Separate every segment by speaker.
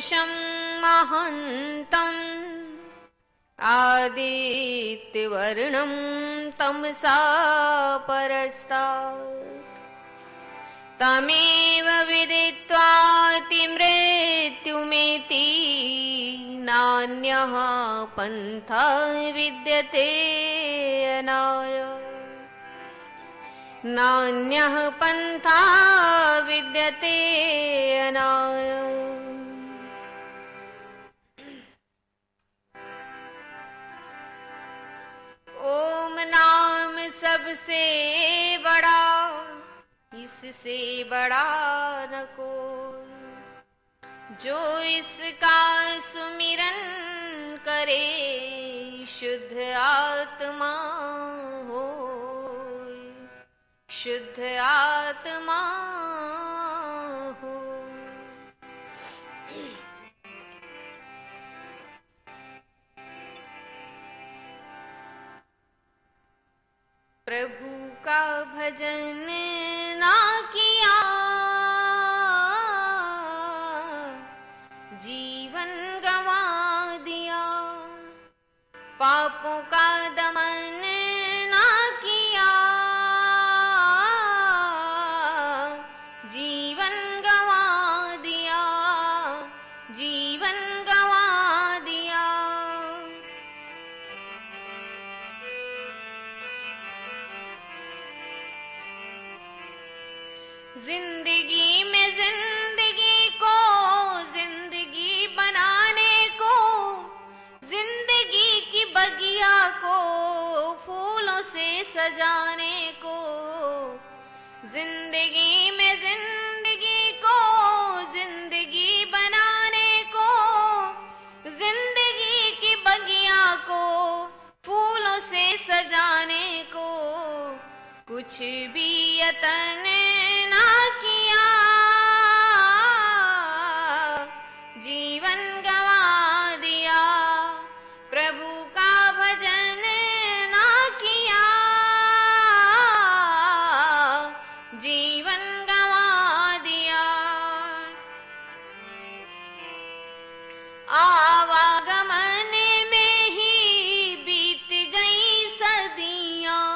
Speaker 1: पुरुषं महान्तम् आदित्यवर्णं तमसा परस्तात् तमेव विदित्वाति मृत्युमेति नान्यः पन्था विद्यते अनाय नान्यः पन्था विद्यते अनाय। ओम नाम सबसे बड़ा, इससे बड़ा न कोई, जो इसका सुमिरन करे शुद्ध आत्मा हो, शुद्ध आत्मा हो। प्रभु का भजन ना किया, जीवन गंवा दिया। पापों का दमन ना किया, जीवन गंवा दिया, जीवन गंवा दिया। जिंदगी में जिंदगी को जिंदगी बनाने को, जिंदगी की बगिया को फूलों से सजाने को, जिंदगी में जिंदगी को जिंदगी बनाने को, जिंदगी की बगिया को फूलों से सजाने को, कुछ भी यतन ना किया, जीवन गंवा दिया। प्रभु का भजन ना किया, जीवन गंवा दिया। आवागमन में ही बीत गई सदियां,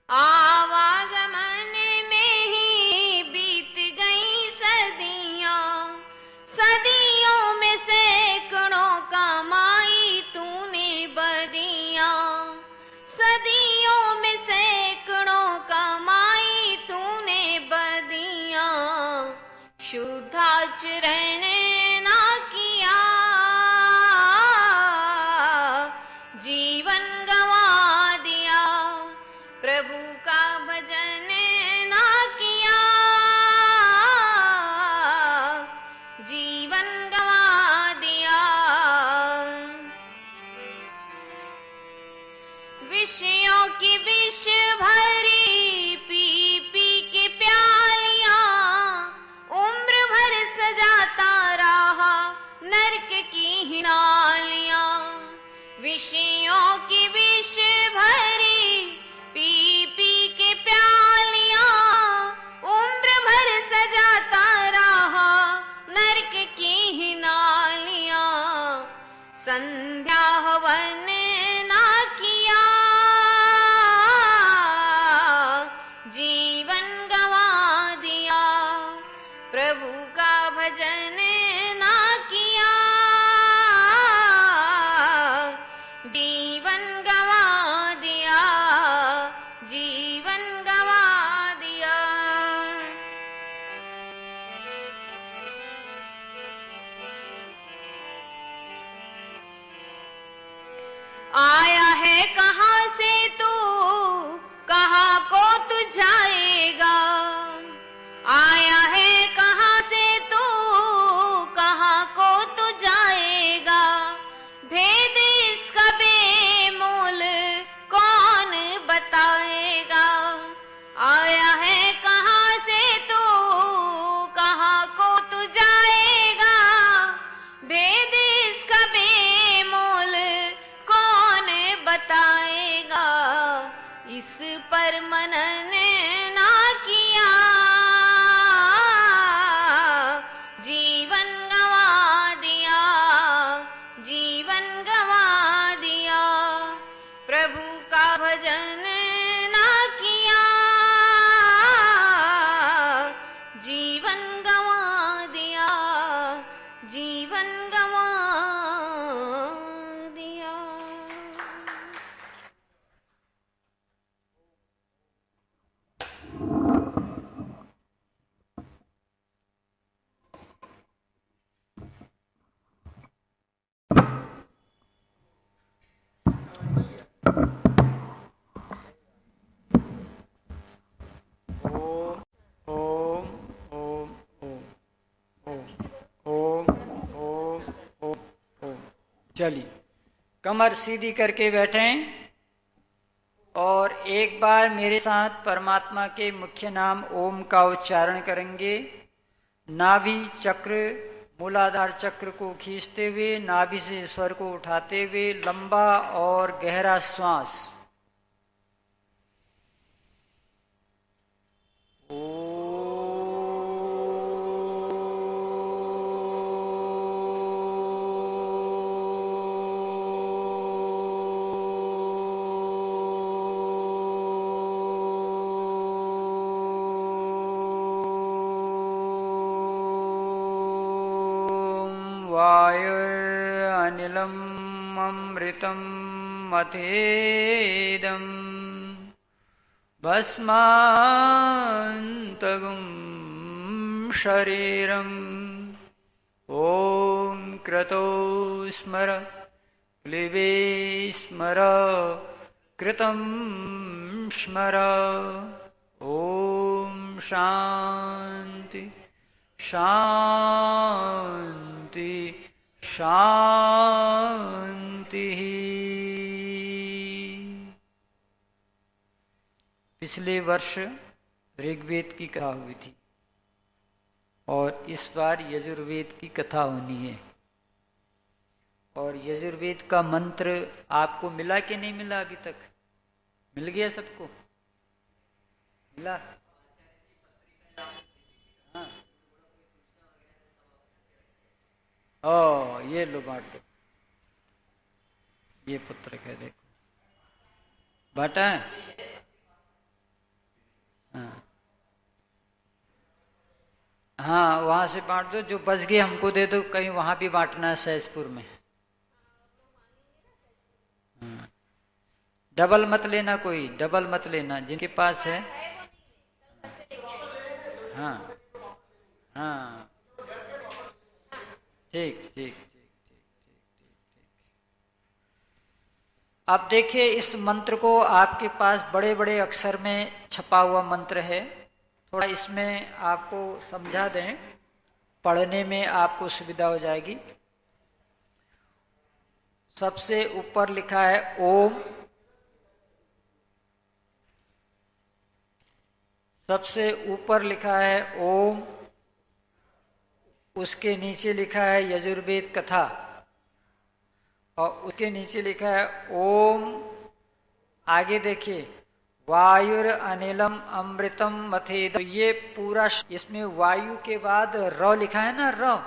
Speaker 1: आवागमन में ही बीत गई सदियां, सदियों में सैकड़ों कमाई तूने बदियां, सदियों में सैकड़ों कमाई तूने बदियां। शुद्धाचरण ना किया, जीवन गंवा दिया। प्रभु का भजन ना किया, जीवन गंवा दिया। विषयों की विष भरी पी पी के प्यालियां, उम्र भर सजाता रहा नरक की हिनालियां। विषयों की विष भरी पी पी के प्यालियां, उम्र भर सजाता रहा नरक की हिनालियां। संध्या हवन ना किया, जीवन गंवा दिया। प्रभु का भजन ना किया, जीवन गंवा दिया, जीवन गंवा दिया। आया है कहाँ से तू, कहाँ को तू जाएगा। आया है कहाँ से जीवन गवा दिया।
Speaker 2: चलिए, कमर सीधी करके बैठें और एक बार मेरे साथ परमात्मा के मुख्य नाम ओम का उच्चारण करेंगे। नाभि चक्र, मूलाधार चक्र को खींचते हुए नाभि से स्वर को उठाते हुए लंबा और गहरा श्वास। वायुरनिलम् अमृतं मथेदं भस्मान्तगुं शरीरम्। ॐ क्रतो स्मर क्लिबे स्मर कृतं स्मर। ॐ शान्ति शान्ति शांति। पिछले वर्ष ऋग्वेद की कथा हुई थी और इस बार यजुर्वेद की कथा होनी है। और यजुर्वेद का मंत्र आपको मिला कि नहीं मिला? अभी तक मिल गया सबको? मिला? हाँ। ओ, ये लो बांट दो। ये पुत्र है, देखो बांटा है। हाँ हाँ, वहां से बांट दो। जो बच गए हमको दे दो, कहीं वहां भी बांटना है सहसपुर में। डबल मत लेना, कोई डबल मत लेना, जिनके पास है। हाँ हाँ, ठीक ठीक ठीक ठीक ठीक ठीक ठीक। अब देखिए, इस मंत्र को आपके पास बड़े बड़े अक्षर में छपा हुआ मंत्र है। थोड़ा इसमें आपको समझा दें, पढ़ने में आपको सुविधा हो जाएगी। सबसे ऊपर लिखा है ओम, सबसे ऊपर लिखा है ओम, उसके नीचे लिखा है यजुर्वेद कथा और उसके नीचे लिखा है ओम। आगे देखिए, वायुर अनिलम अमृतम मथेद। तो ये पूरा, इसमें वायु के बाद र लिखा है ना, र,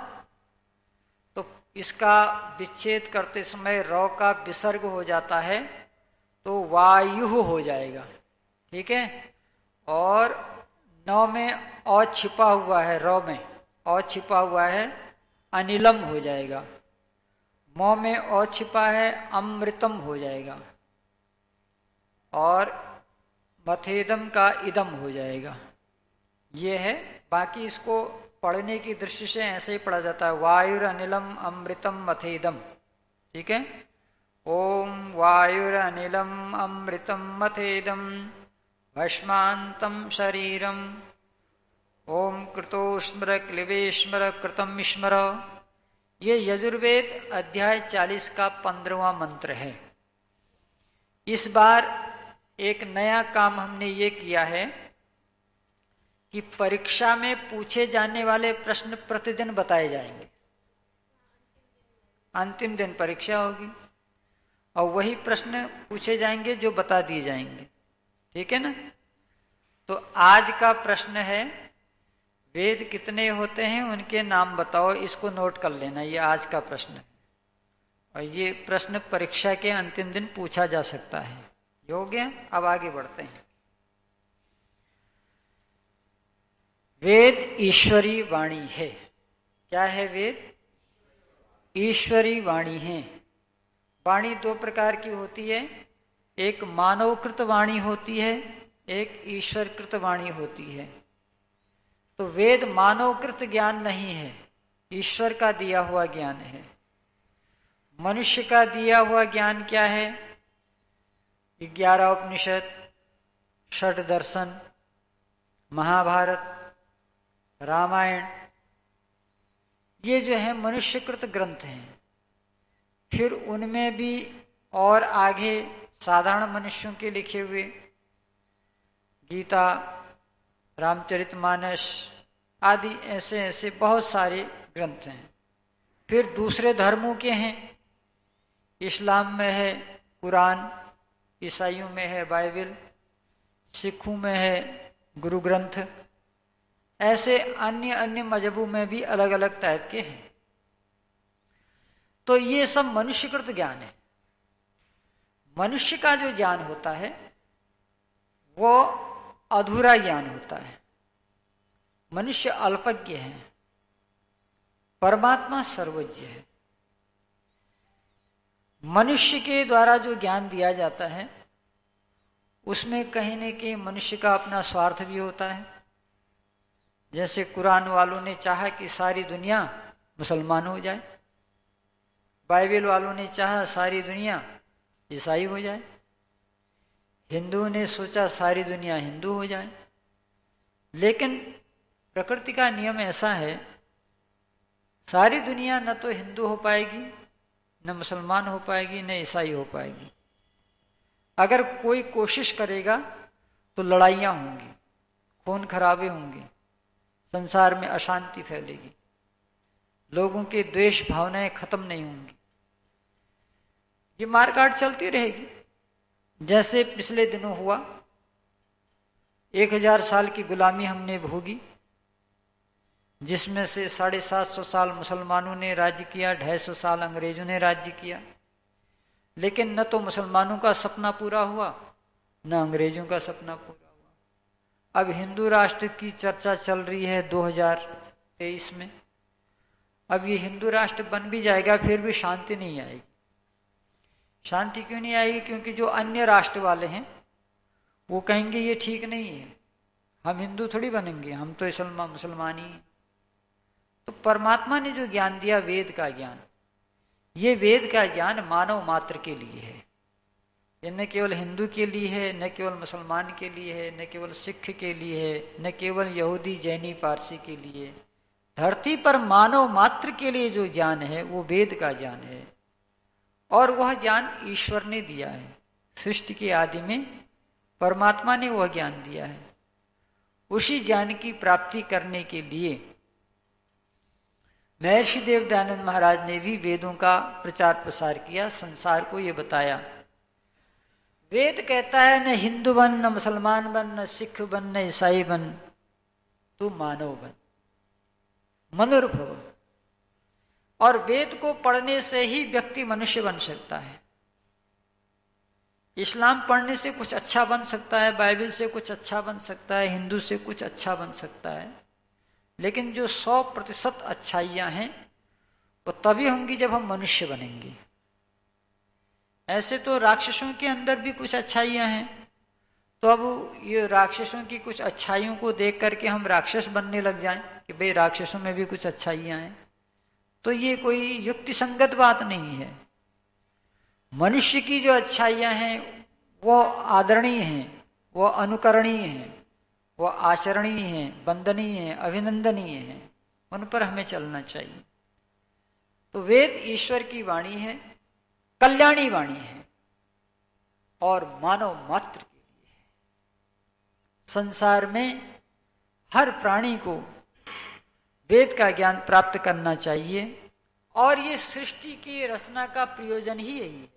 Speaker 2: तो इसका विच्छेद करते समय र का विसर्ग हो जाता है तो वायु हो जाएगा। ठीक है। और नौ में औ छिपा हुआ है, र में औ छिपा हुआ है, अनिलम हो जाएगा। मौ में औ छिपा है, अमृतम हो जाएगा। और मथेदम का इदम हो जाएगा। ये है। बाकी इसको पढ़ने की दृष्टि से ऐसे ही पढ़ा जाता है, वायुर अनिलम अमृतम मथेदम। ठीक है। ओम वायुर अनिलम अमृतम मथेदम भस्मांतम शरीरम। ओम कृतो स्मर क्लिबे स्मर कृतम स्मर। ये यजुर्वेद अध्याय 40 का 15वां मंत्र है। इस बार एक नया काम हमने ये किया है कि परीक्षा में पूछे जाने वाले प्रश्न प्रतिदिन बताए जाएंगे। अंतिम दिन परीक्षा होगी और वही प्रश्न पूछे जाएंगे जो बता दिए जाएंगे। ठीक है ना? तो आज का प्रश्न है, वेद कितने होते हैं, उनके नाम बताओ। इसको नोट कर लेना, ये आज का प्रश्न है और ये प्रश्न परीक्षा के अंतिम दिन पूछा जा सकता है। ये हो गया। अब आगे बढ़ते हैं। वेद ईश्वरी वाणी है। क्या है वेद? ईश्वरी वाणी हैं। वाणी दो प्रकार की होती है, एक मानवकृत वाणी होती है, एक ईश्वरकृत वाणी होती है। तो वेद मानवकृत ज्ञान नहीं है, ईश्वर का दिया हुआ ज्ञान है। मनुष्य का दिया हुआ ज्ञान क्या है? 11 उपनिषद, षट दर्शन, महाभारत, रामायण, ये जो है मनुष्यकृत ग्रंथ हैं। फिर उनमें भी और आगे साधारण मनुष्यों के लिखे हुए गीता, रामचरितमानस आदि ऐसे ऐसे बहुत सारे ग्रंथ हैं। फिर दूसरे धर्मों के हैं, इस्लाम में है कुरान, ईसाइयों में है बाइबल, सिखों में है गुरु ग्रंथ, ऐसे अन्य अन्य मजहबों में भी अलग अलग टाइप के हैं। तो ये सब मनुष्यकृत ज्ञान है। मनुष्य का जो ज्ञान होता है वो अधूरा ज्ञान होता है। मनुष्य अल्पज्ञ है, परमात्मा सर्वज्ञ है। मनुष्य के द्वारा जो ज्ञान दिया जाता है उसमें कहीं न कहीं मनुष्य का अपना स्वार्थ भी होता है। जैसे कुरान वालों ने चाहा कि सारी दुनिया मुसलमान हो जाए, बाइबल वालों ने चाहा सारी दुनिया ईसाई हो जाए, हिंदुओं ने सोचा सारी दुनिया हिंदू हो जाए। लेकिन प्रकृति का नियम ऐसा है, सारी दुनिया न तो हिंदू हो पाएगी, न मुसलमान हो पाएगी, न ईसाई हो पाएगी। अगर कोई कोशिश करेगा तो लड़ाइयाँ होंगी, खून खराबे होंगे, संसार में अशांति फैलेगी, लोगों के द्वेष भावनाएं खत्म नहीं होंगी, ये मारकाट चलती रहेगी। जैसे पिछले दिनों हुआ, 1000 साल की गुलामी हमने भोगी, जिसमें से 750 साल मुसलमानों ने राज्य किया, 250 साल अंग्रेजों ने राज्य किया। लेकिन न तो मुसलमानों का सपना पूरा हुआ, न अंग्रेजों का सपना पूरा हुआ। अब हिंदू राष्ट्र की चर्चा चल रही है 2023 में। अब ये हिंदू राष्ट्र बन भी जाएगा फिर भी शांति नहीं आएगी। शांति क्यों नहीं आएगी? क्योंकि जो अन्य राष्ट्र वाले हैं वो कहेंगे ये ठीक नहीं है, हम हिंदू थोड़ी बनेंगे, हम तो मुसलमान ही हैं। तो परमात्मा ने जो ज्ञान दिया, वेद का ज्ञान, ये वेद का ज्ञान मानव मात्र के लिए है। ये न केवल हिंदू के लिए है, न केवल मुसलमान के लिए है, न केवल सिख के लिए है, न केवल यहूदी जैनी पारसी के लिए। धरती पर मानव मात्र के लिए जो ज्ञान है वो वेद का ज्ञान है। और वह ज्ञान ईश्वर ने दिया है। सृष्टि के आदि में परमात्मा ने वह ज्ञान दिया है। उसी ज्ञान की प्राप्ति करने के लिए महर्षि देव दयानंद महाराज ने भी वेदों का प्रचार प्रसार किया, संसार को ये बताया। वेद कहता है न हिंदू बन, न मुसलमान बन, न सिख बन, न ईसाई बन, तू मानव बन, मनुर्भव। और वेद को पढ़ने से ही व्यक्ति मनुष्य बन सकता है। इस्लाम पढ़ने से कुछ अच्छा बन सकता है, बाइबल से कुछ अच्छा बन सकता है, हिंदू से कुछ अच्छा बन सकता है। लेकिन जो 100% अच्छाइयाँ हैं वो तभी होंगी जब हम मनुष्य बनेंगे। ऐसे तो राक्षसों के अंदर भी कुछ अच्छाइयाँ हैं, तो अब ये राक्षसों की कुछ अच्छाइयों को देख करके हम राक्षस बनने लग जाएं कि भाई राक्षसों में भी कुछ अच्छाइयाँ हैं, तो ये कोई युक्ति संगत बात नहीं है। मनुष्य की जो अच्छाइयाँ हैं वो आदरणीय हैं, वो अनुकरणीय हैं, वो आचरणीय हैं, वंदनीय हैं, अभिनंदनीय हैं, उन पर हमें चलना चाहिए। तो वेद ईश्वर की वाणी है, कल्याणी वाणी है और मानव मात्र के लिए है। संसार में हर प्राणी को वेद का ज्ञान प्राप्त करना चाहिए और ये सृष्टि की रचना का प्रयोजन ही यही है।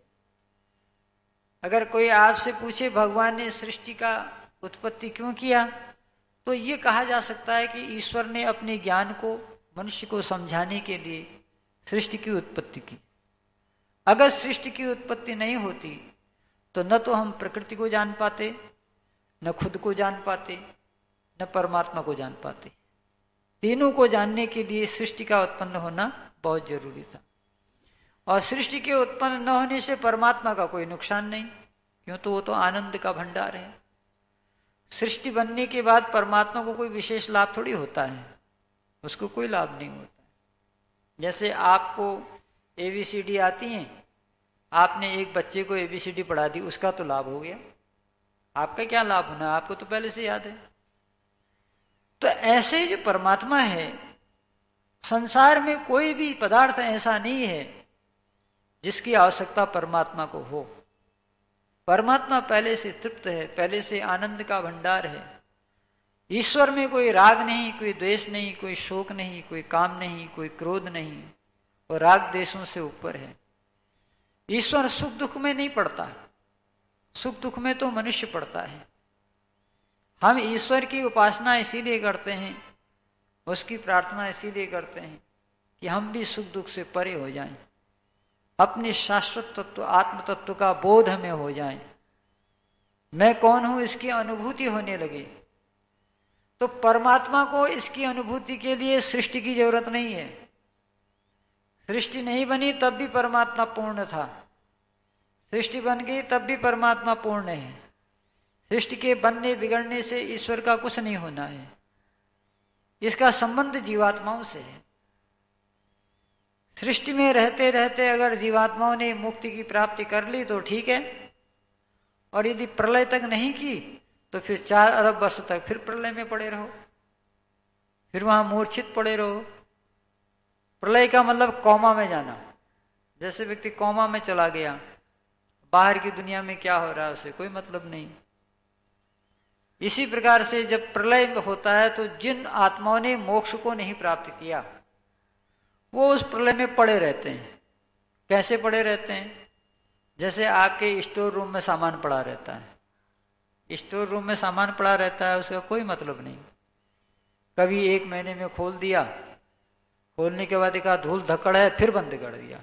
Speaker 2: अगर कोई आपसे पूछे भगवान ने सृष्टि का उत्पत्ति क्यों किया, तो ये कहा जा सकता है कि ईश्वर ने अपने ज्ञान को मनुष्य को समझाने के लिए सृष्टि की उत्पत्ति की। अगर सृष्टि की उत्पत्ति नहीं होती तो न तो हम प्रकृति को जान पाते, न खुद को जान पाते, न परमात्मा को जान पाते। तीनों को जानने के लिए सृष्टि का उत्पन्न होना बहुत जरूरी था। और सृष्टि के उत्पन्न न होने से परमात्मा का कोई नुकसान नहीं, क्यों तो वो तो आनंद का भंडार है। सृष्टि बनने के बाद परमात्मा को कोई विशेष लाभ थोड़ी होता है, उसको कोई लाभ नहीं होता। जैसे आपको ABCD आती हैं, आपने एक बच्चे को ABCD पढ़ा दी, उसका तो लाभ हो गया, आपका क्या लाभ होना, आपको तो पहले से याद है। तो ऐसे ही जो परमात्मा है, संसार में कोई भी पदार्थ ऐसा नहीं है जिसकी आवश्यकता परमात्मा को हो। परमात्मा पहले से तृप्त है, पहले से आनंद का भंडार है। ईश्वर में कोई राग नहीं, कोई द्वेष नहीं, कोई शोक नहीं, कोई काम नहीं, कोई क्रोध नहीं, और राग द्वेषों से ऊपर है। ईश्वर सुख दुख में नहीं पड़ता, सुख दुख में तो मनुष्य पड़ता है। हम ईश्वर की उपासना इसीलिए करते हैं, उसकी प्रार्थना इसीलिए करते हैं कि हम भी सुख दुख से परे हो जाएं, अपने शाश्वत तत्व आत्म तत्व का बोध हमें हो जाए, मैं कौन हूं इसकी अनुभूति होने लगे। तो परमात्मा को इसकी अनुभूति के लिए सृष्टि की जरूरत नहीं है। सृष्टि नहीं बनी तब भी परमात्मा पूर्ण था, सृष्टि बन गई तब भी परमात्मा पूर्ण है। सृष्टि के बनने बिगड़ने से ईश्वर का कुछ नहीं होना है, इसका संबंध जीवात्माओं से है। सृष्टि में रहते रहते अगर जीवात्माओं ने मुक्ति की प्राप्ति कर ली तो ठीक है, और यदि प्रलय तक नहीं की तो फिर 4 अरब वर्ष तक फिर प्रलय में पड़े रहो, फिर वहां मूर्छित पड़े रहो। प्रलय का मतलब कोमा में जाना, जैसे व्यक्ति कोमा में चला गया, बाहर की दुनिया में क्या हो रहा है उसे कोई मतलब नहीं। इसी प्रकार से जब प्रलय होता है तो जिन आत्माओं ने मोक्ष को नहीं प्राप्त किया वो उस प्रलय में पड़े रहते हैं। कैसे पड़े रहते हैं? जैसे आपके स्टोर रूम में सामान पड़ा रहता है। स्टोर रूम में सामान पड़ा रहता है, उसका कोई मतलब नहीं। कभी 1 महीने में खोल दिया, खोलने के बाद देखा धूल धक्कड़ है, फिर बंद कर दिया।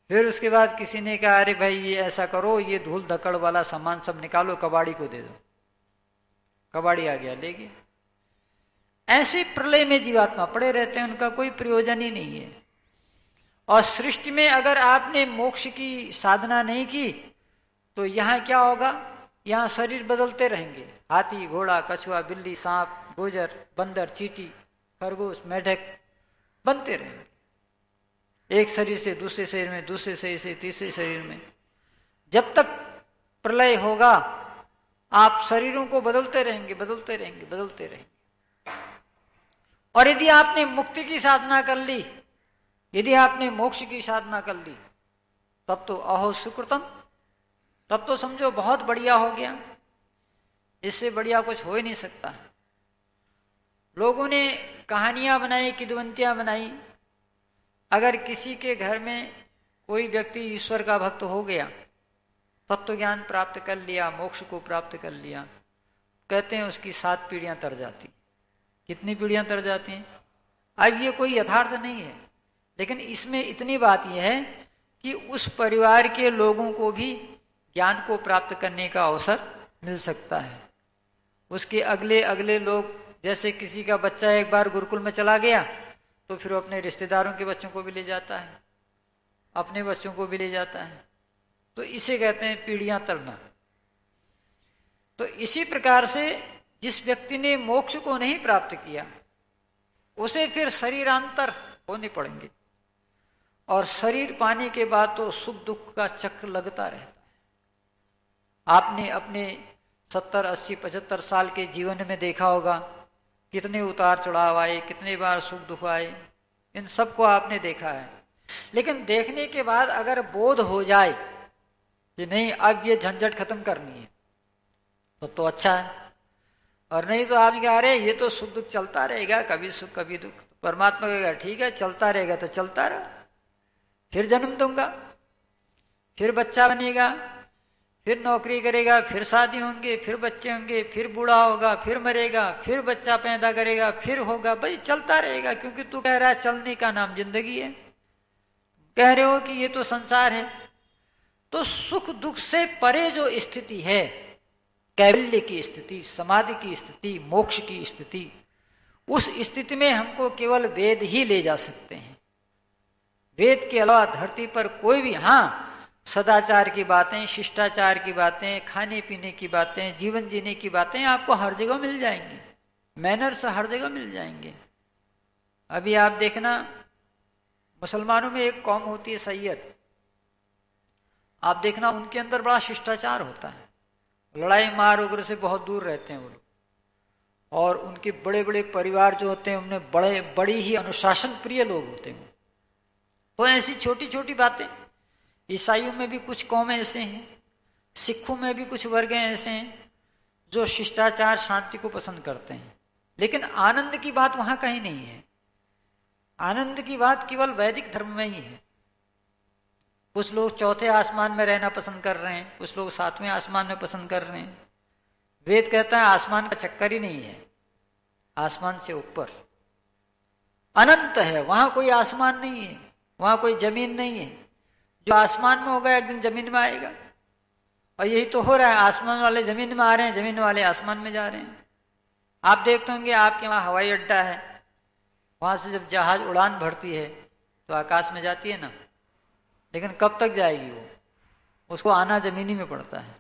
Speaker 2: फिर उसके बाद किसी ने कहा अरे भाई ये ऐसा करो, ये धूल धक्कड़ वाला सामान सब निकालो, कबाड़ी को दे दो। कबाड़ी आ गया ले गया। ऐसे प्रलय में जीवात्मा पड़े रहते हैं, उनका कोई प्रयोजन ही नहीं है। और सृष्टि में अगर आपने मोक्ष की साधना नहीं की तो यहाँ क्या होगा? यहाँ शरीर बदलते रहेंगे। हाथी, घोड़ा, कछुआ, बिल्ली, सांप, गोजर, बंदर, चींटी, खरगोश, मेढक बनते रहेंगे। एक शरीर से दूसरे शरीर में, दूसरे शरीर से तीसरे शरीर में। जब तक प्रलय होगा आप शरीरों को बदलते रहेंगे, बदलते रहेंगे, बदलते रहेंगे। और यदि आपने मुक्ति की साधना कर ली, यदि आपने मोक्ष की साधना कर ली, तब तो अहो सुकृतम, तब तो समझो बहुत बढ़िया हो गया। इससे बढ़िया कुछ हो ही नहीं सकता। लोगों ने कहानियां बनाई, किदवंतियां बनाई। अगर किसी के घर में कोई व्यक्ति ईश्वर का भक्त हो गया, तत्व ज्ञान प्राप्त कर लिया, मोक्ष को प्राप्त कर लिया, कहते हैं उसकी 7 पीढ़ियां तर जाती। कितनी पीढ़ियां तर जाती हैं? अब ये कोई यथार्थ नहीं है, लेकिन इसमें इतनी बात यह है कि उस परिवार के लोगों को भी ज्ञान को प्राप्त करने का अवसर मिल सकता है। उसके अगले अगले लोग, जैसे किसी का बच्चा एक बार गुरुकुल में चला गया तो फिर अपने रिश्तेदारों के बच्चों को भी ले जाता है, अपने बच्चों को भी ले जाता है। तो इसे कहते हैं पीढ़ियां तरना। तो इसी प्रकार से जिस व्यक्ति ने मोक्ष को नहीं प्राप्त किया उसे फिर शरीरांतर होने पड़ेंगे, और शरीर पाने के बाद तो सुख दुख का चक्र लगता रहता है। आपने अपने 70, 80, 75 साल के जीवन में देखा होगा कितने उतार चढ़ाव आए, कितने बार सुख दुख आए, इन सबको आपने देखा है। लेकिन देखने के बाद अगर बोध हो जाए कि नहीं अब ये झंझट खत्म करनी है तो अच्छा है, और नहीं तो आपने कहा अरे ये तो सुख दुख चलता रहेगा, कभी सुख कभी दुख। परमात्मा कहेगा ठीक है चलता रहेगा तो चलता रहा, फिर जन्म दूंगा, फिर बच्चा बनेगा, फिर नौकरी करेगा, फिर शादी होंगे, फिर बच्चे होंगे, फिर बूढ़ा होगा, फिर मरेगा, फिर बच्चा पैदा करेगा, फिर होगा। भाई चलता रहेगा, क्योंकि तू कह रहा है चलने का नाम जिंदगी है, कह रहे हो कि ये तो संसार है। तो सुख दुख से परे जो स्थिति है, कैवल्य की स्थिति, समाधि की स्थिति, मोक्ष की स्थिति, उस स्थिति में हमको केवल वेद ही ले जा सकते हैं। वेद के अलावा धरती पर कोई भी, हाँ सदाचार की बातें, शिष्टाचार की बातें, खाने पीने की बातें, जीवन जीने की बातें आपको हर जगह मिल जाएंगी, मैनर्स हर जगह मिल जाएंगे। अभी आप देखना, मुसलमानों में एक कौम होती है सैयद, आप देखना उनके अंदर बड़ा शिष्टाचार होता है, लड़ाई मार वगैरह से बहुत दूर रहते हैं वो लोग, और उनके बड़े बड़े परिवार जो होते हैं उनमें बड़ी ही अनुशासन प्रिय लोग होते हैं। तो ऐसी छोटी छोटी बातें, ईसाइयों में भी कुछ कौमें ऐसे हैं, सिखों में भी कुछ वर्ग ऐसे हैं जो शिष्टाचार शांति को पसंद करते हैं, लेकिन आनंद की बात वहां कहीं नहीं है। आनंद की बात केवल वैदिक धर्म में ही है। कुछ लोग चौथे आसमान में रहना पसंद कर रहे हैं, कुछ लोग सातवें आसमान में पसंद कर रहे हैं। वेद कहता है आसमान का चक्कर ही नहीं है, आसमान से ऊपर अनंत है, वहां कोई आसमान नहीं है, वहां कोई जमीन नहीं है। जो आसमान में होगा एक दिन जमीन में आएगा, और यही तो हो रहा है, आसमान वाले जमीन में आ रहे हैं, जमीन वाले आसमान में जा रहे हैं। आप देखते होंगे आपके वहां हवाई अड्डा है, वहां से जब जहाज उड़ान भरती है तो आकाश में जाती है ना, लेकिन कब तक जाएगी वो, उसको आना जमीनी में पड़ता है।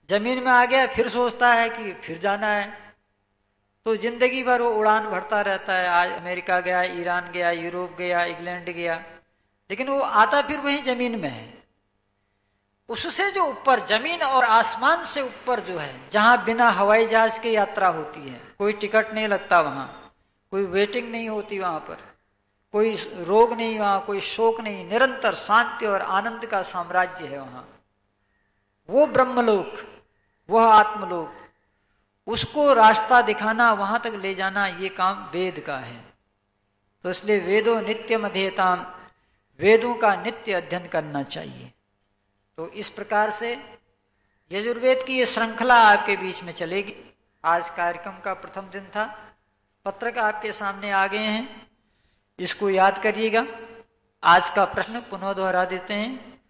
Speaker 2: जमीन में आ गया फिर सोचता है कि फिर जाना है, तो जिंदगी भर वो उड़ान भरता रहता है। आज अमेरिका गया, ईरान गया, यूरोप गया, इंग्लैंड गया, लेकिन वो आता फिर वही जमीन में है। उससे जो ऊपर, जमीन और आसमान से ऊपर जो है, जहां बिना हवाई जहाज की यात्रा होती है, कोई टिकट नहीं लगता, वहां कोई वेटिंग नहीं होती, वहां पर कोई रोग नहीं, वहां कोई शोक नहीं, निरंतर शांति और आनंद का साम्राज्य है वहां। वो ब्रह्मलोक, वह आत्मलोक, उसको रास्ता दिखाना, वहां तक ले जाना, ये काम वेद का है। तो इसलिए वेदो नित्यम अध्येताम, वेदों का नित्य अध्ययन करना चाहिए। तो इस प्रकार से यजुर्वेद की ये श्रृंखला आपके बीच में चलेगी। आज कार्यक्रम का प्रथम दिन था, पत्रक आपके सामने आ गए हैं, इसको याद करिएगा। आज का प्रश्न पुनः दोहरा देते हैं,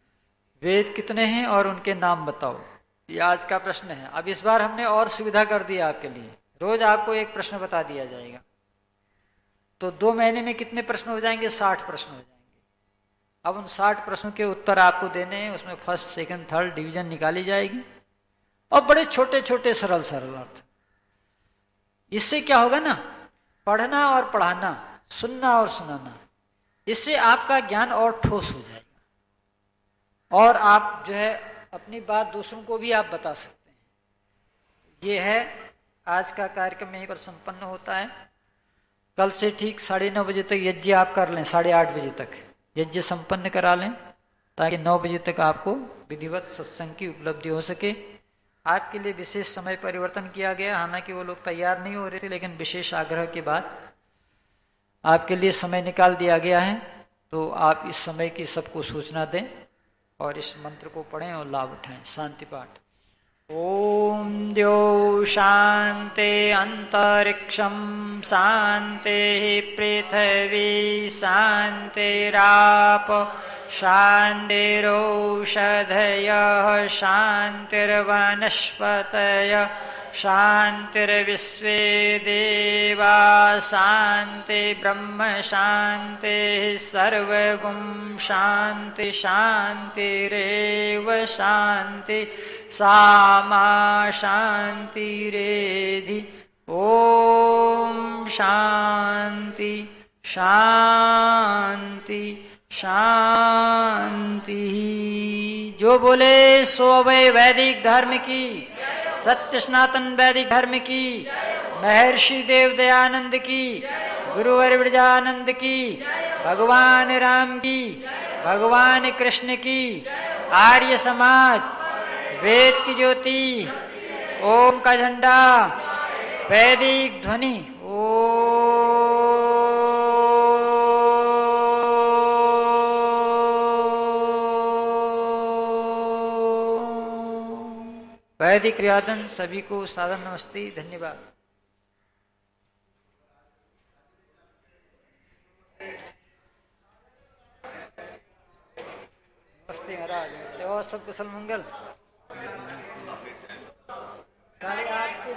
Speaker 2: वेद कितने हैं और उनके नाम बताओ, ये आज का प्रश्न है। अब इस बार हमने और सुविधा कर दी आपके लिए, रोज आपको एक प्रश्न बता दिया जाएगा। तो 2 महीने में कितने प्रश्न हो जाएंगे? 60 प्रश्न हो जाएंगे। अब उन 60 प्रश्नों के उत्तर आपको देने हैं, उसमें फर्स्ट सेकंड थर्ड डिवीजन निकाली जाएगी, और बड़े छोटे छोटे सरल सरल अर्थ। इससे क्या होगा ना, पढ़ना और पढ़ाना, सुनना और सुनाना, इससे आपका ज्ञान और ठोस हो जाएगा, और आप जो है अपनी बात दूसरों को भी आप बता सकते हैं। ये है आज का कार्यक्रम, यहीं पर संपन्न होता है। कल से ठीक 9:30 बजे तक यज्ञ आप कर लें, 8:30 बजे तक यज्ञ संपन्न करा लें, ताकि 9 बजे तक आपको विधिवत सत्संग की उपलब्धि हो सके। आपके लिए विशेष समय परिवर्तन किया गया, हालांकि वो लोग तैयार नहीं हो रहे थे, लेकिन विशेष आग्रह के बाद आपके लिए समय निकाल दिया गया है। तो आप इस समय की सबको सूचना दें और इस मंत्र को पढ़ें और लाभ उठाएं। शांति पाठ। ओम द्यौ शांति अंतरिक्षम शांति पृथ्वी शांतिराप शांतिरौषधयः शांतिर्वनस्पतयः शांतिर्विश्वे देवा शांति ब्रह्म शांति सर्वगुण शांति शांतिरेव शांति सामा शांतिरेधि। ओम शांति शांति शांति। जो बोले सो अभय वैदिक धर्म की, सत्य सनातन वैदिक धर्म की, महर्षि देव दयानंद की, गुरुवर विरजानंद की, भगवान राम की, भगवान कृष्ण की, आर्य समाज, वेद की ज्योति, ओम का झंडा, वैदिक ध्वनि। वैदिक क्रियादन सभी को सादर नमस्ते, धन्यवाद। नमस्ते महाराज, नमस्ते। और सब कुशल मंगल। 8:30 के